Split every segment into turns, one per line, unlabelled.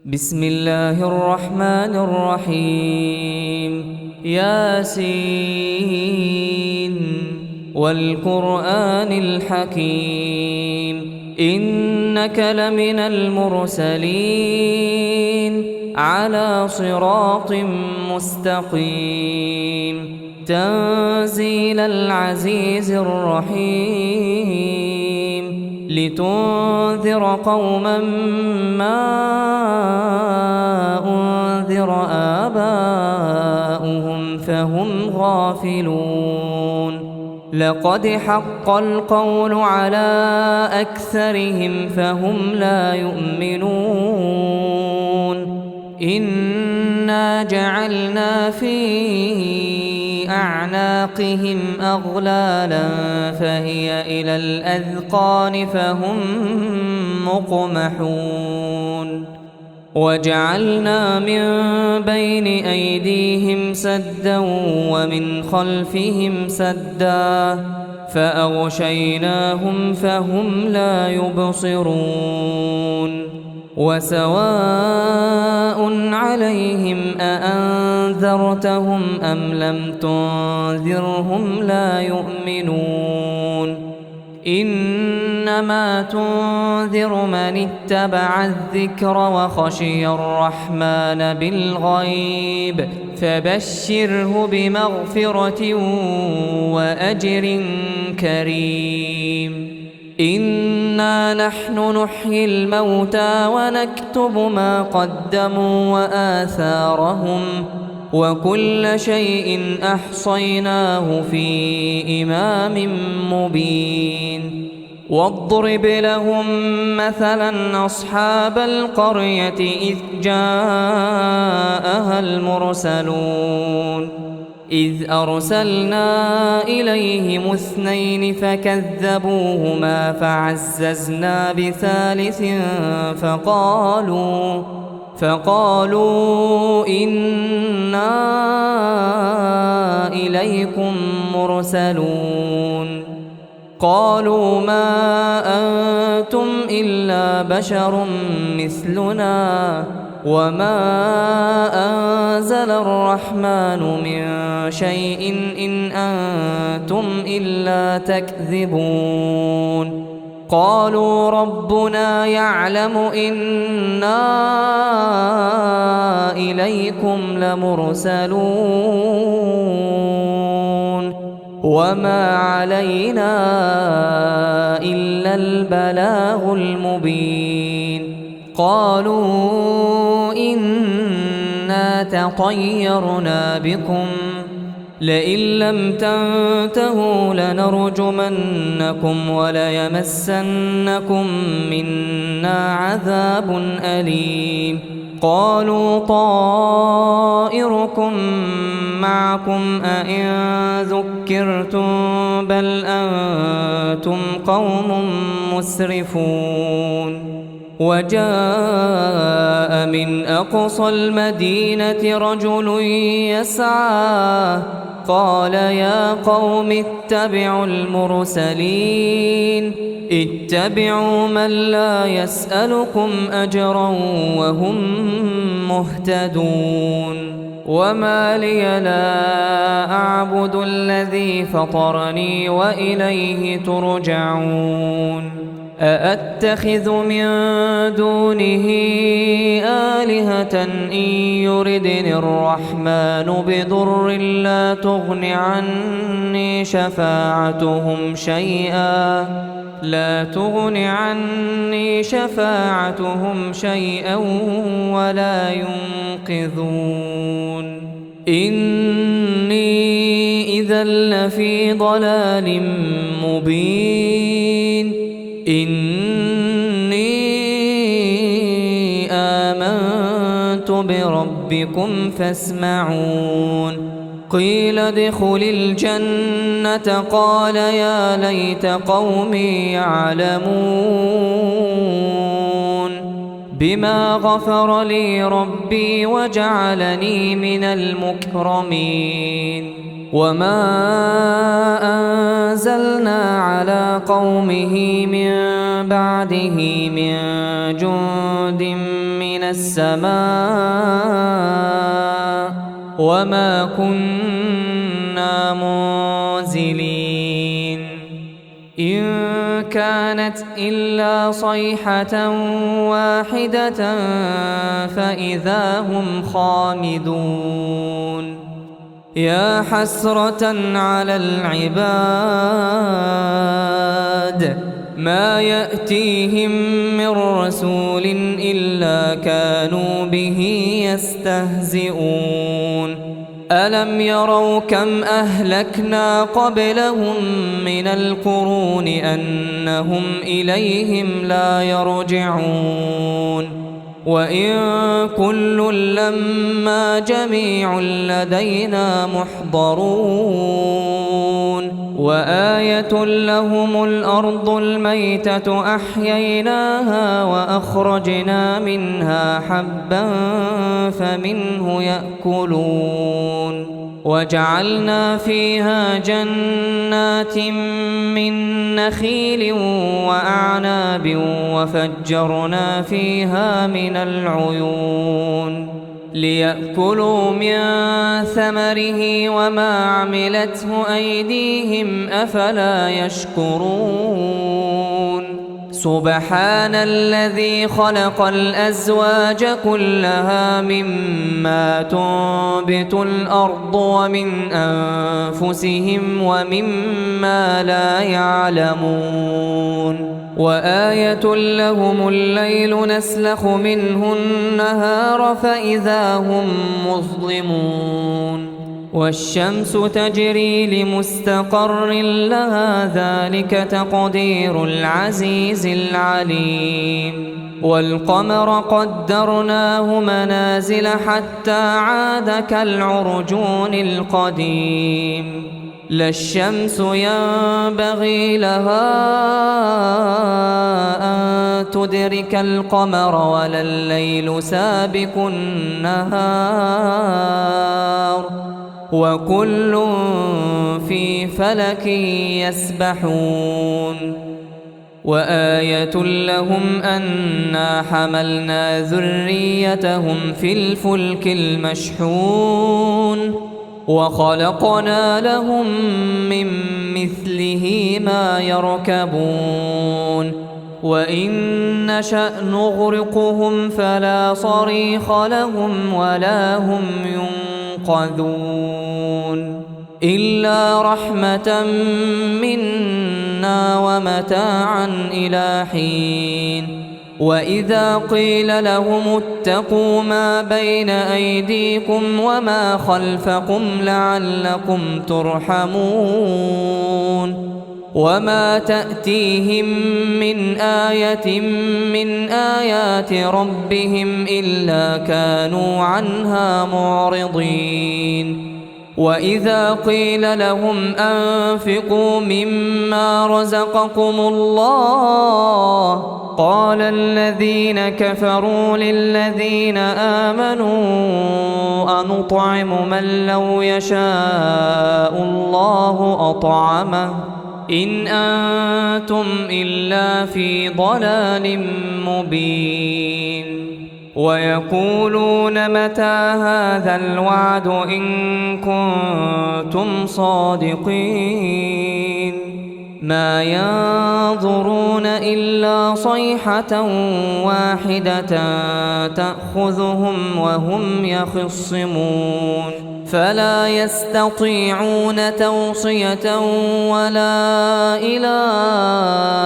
بسم الله الرحمن الرحيم ياسين والقرآن الحكيم إنك لمن المرسلين على صراط مستقيم تنزيل العزيز الرحيم لتنذر قوما ما أنذر آباؤهم فهم غافلون لقد حق القول على أكثرهم فهم لا يؤمنون إنا جعلنا في أعناقهم أغلالا فهي إلى الأذقان فهم مقمحون وجعلنا من بين أيديهم سدا ومن خلفهم سدا فأغشيناهم فهم لا يبصرون وسواء عليهم أأنذرتهم أم لم تنذرهم لا يؤمنون إنما تنذر من اتبع الذكر وخشي الرحمن بالغيب فبشره بمغفرة وأجر كريم إنا نحن نحيي الموتى ونكتب ما قدموا وآثارهم وكل شيء أحصيناه في إمام مبين واضرب لهم مثلا أصحاب القرية إذ جاءها المرسلون إذ أرسلنا إليهم اثنين فكذبوهما فعززنا بثالث فقالوا إنا إليكم مرسلون قالوا ما أنتم إلا بشر مثلنا وما أنزل الرحمن من شيء إن أنتم إلا تكذبون قالوا ربنا يعلم إنا إليكم لمرسلون وما علينا إلا البلاغ المبين قالوا إنا تطيرنا بكم لئن لم تنتهوا لنرجمنكم وليمسنكم منا عذاب أليم قالوا طائركم معكم أئن ذكرتم بل أنتم قوم مسرفون وجاء من أقصى المدينة رجل يسعى قال يا قوم اتبعوا المرسلين اتبعوا من لا يسألكم أجرا وهم مهتدون وما لي لا أعبد الذي فطرني وإليه ترجعون أأتخذ من دونه آلهة إن يردني الرحمن بضر لا تغن عني شفاعتهم شيئا ولا ينقذون إني إذا لفي ضلال مبين إني آمنت بربكم فاسمعون قيل ادخل الجنة قال يا ليت قومي يعلمون بما غفر لي ربي وجعلني من المكرمين وما أنزلنا على قومه من بعده من جند من السماء وما كنا منزلين إن كانت إلا صيحة واحدة فإذا هم خامدون يا حسرة على العباد ما يأتيهم من رسول إلا كانوا به يستهزئون ألم يروا كم أهلكنا قبلهم من القرون أنهم إليهم لا يرجعون وإن كل لما جميع لدينا محضرون وآية لهم الأرض الميتة أحييناها وأخرجنا منها حبا فمنه يأكلون وجعلنا فيها جنات من نخيل وأعناب وفجرنا فيها من العيون ليأكلوا من ثمره وما عملته أيديهم أفلا يشكرون سبحان الذي خلق الأزواج كلها مما تنبت الأرض ومن أنفسهم ومما لا يعلمون وآية لهم الليل نسلخ منه النهار فإذا هم مظلمون والشمس تجري لمستقر لها ذلك تقدير العزيز العليم والقمر قدرناه منازل حتى عاد كالعرجون القديم لا الشمس ينبغي لها أن تدرك القمر ولا الليل سابق النهار وكل في فلك يسبحون وآية لهم أنا حملنا ذريتهم في الفلك المشحون وخلقنا لهم من مثله ما يركبون وإن نشأ نغرقهم فلا صريخ لهم ولا هم ينقذون إلا رحمة منا ومتاعا إلى حين وإذا قيل لهم اتقوا ما بين أيديكم وما خلفكم لعلكم ترحمون وما تأتيهم من آية من آيات ربهم إلا كانوا عنها معرضين وإذا قيل لهم أنفقوا مما رزقكم الله قال الذين كفروا للذين آمنوا أنطعم من لو يشاء الله أطعمه إن أنتم إلا في ضلال مبين ويقولون متى هذا الوعد إن كنتم صادقين ما ينظرون إلا صيحة واحدة تأخذهم وهم يخصمون فلا يستطيعون توصية ولا إلى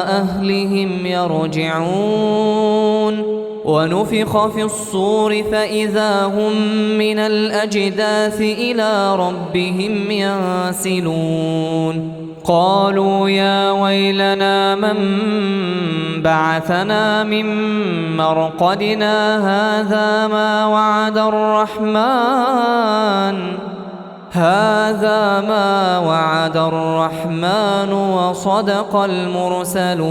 أهلهم يرجعون ونفخ في الصور فإذا هم من الأجداث إلى ربهم ينسلون قالوا يا ويلنا من بعثنا من مرقدنا هذا ما وعد الرحمن وصدق المرسلون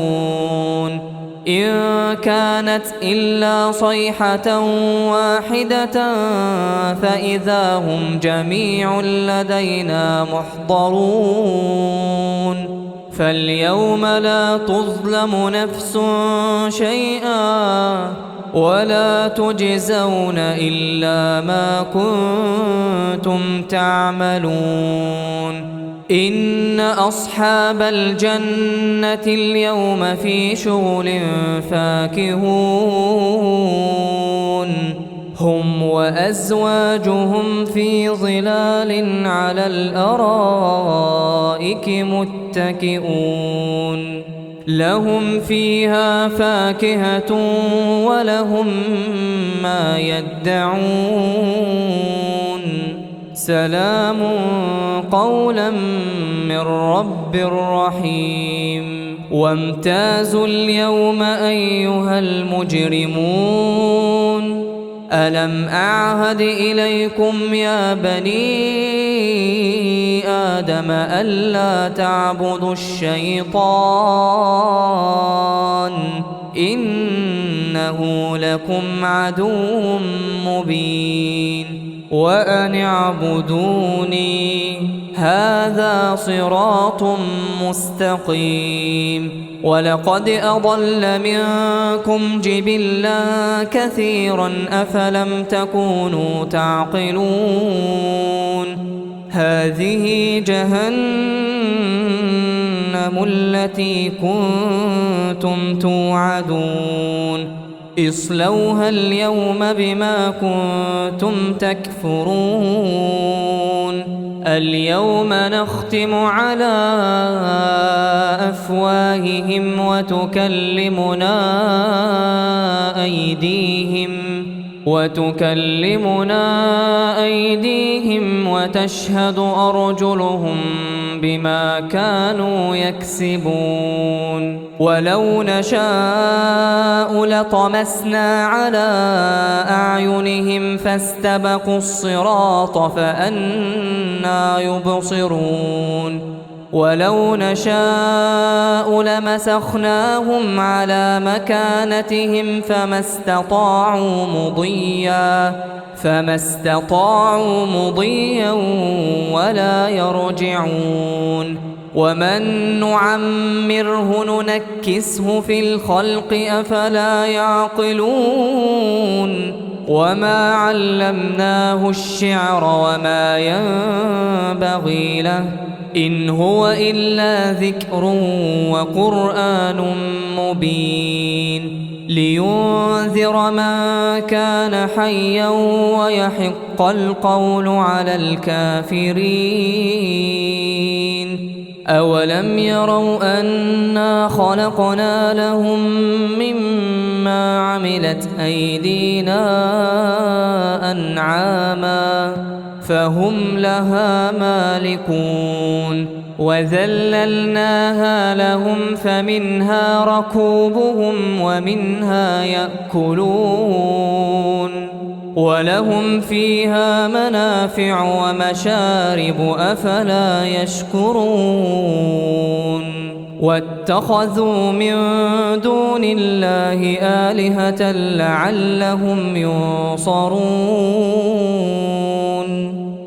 إن كانت إلا صيحة واحدة فإذا هم جميع لدينا محضرون فاليوم لا تظلم نفس شيئا ولا تجزون إلا ما كنتم تعملون إن أصحاب الجنة اليوم في شغل فاكهون هم وأزواجهم في ظلال على الأرائك متكئون لهم فيها فاكهة ولهم ما يدعون سلام قولا من رب رحيم وامتازوا اليوم أيها المجرمون ألم أعهد إليكم يا بني آدم ألا تعبدوا الشيطان إنه لكم عدو مبين وأن اعبدوني هذا صراط مستقيم ولقد أضل منكم جبلا كثيرا أفلم تكونوا تعقلون هذه جهنم التي كنتم توعدون اصلوها اليوم بما كنتم تكفرون اليوم نختم على أفواههم وتكلمنا أيديهم وتشهد أرجلهم بما كانوا يكسبون ولو نشاء لطمسنا على أعينهم فاستبقوا الصراط فأنى يبصرون ولو نشاء لمسخناهم على مكانتهم فما استطاعوا مضيا ولا يرجعون ومن نعمره ننكسه في الخلق أفلا يعقلون وما علمناه الشعر وما ينبغي له إن هو إلا ذكر وقرآن مبين لينذر من كان حيا ويحق القول على الكافرين أولم يروا أنا خلقنا لهم مما عملت أيدينا أنعاما فهم لها مالكون وذللناها لهم فمنها ركوبهم ومنها يأكلون ولهم فيها منافع ومشارب أفلا يشكرون واتخذوا من دون الله آلهة لعلهم ينصرون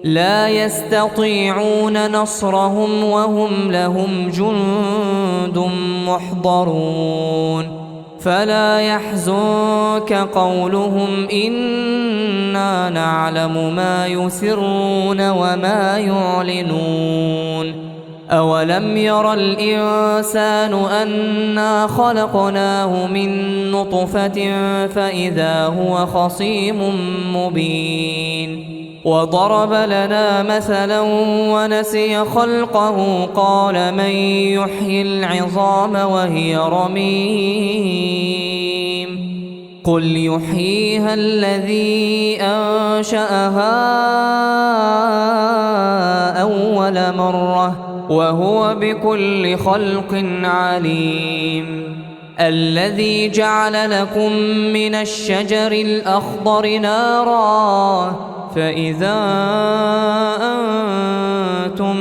لا يستطيعون نصرهم وهم لهم جند محضرون فلا يحزنك قولهم إنا نعلم ما يسرون وما يعلنون أولم ير الإنسان أنا خلقناه من نطفة فإذا هو خصيم مبين وضرب لنا مثلا ونسي خلقه قال من يحيي العظام وهي رميم قل يحييها الذي أنشأها أول مرة وهو بكل خلق عليم الذي جعل لكم من الشجر الأخضر نارا فإذا أنتم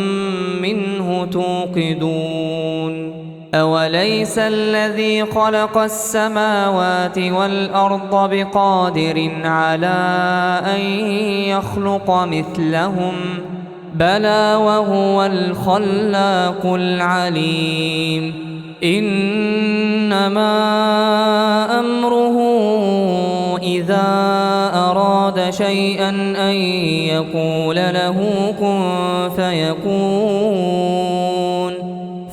منه توقدون أوليس الذي خلق السماوات والأرض بقادر على أن يخلق مثلهم بلى وهو الخلاق العليم إنما أمره إذا أراد شيئا أن يقول له كن فيكون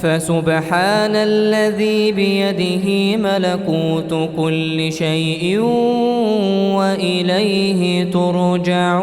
فسبحان الذي بيده ملكوت كل شيء وإليه ترجعون.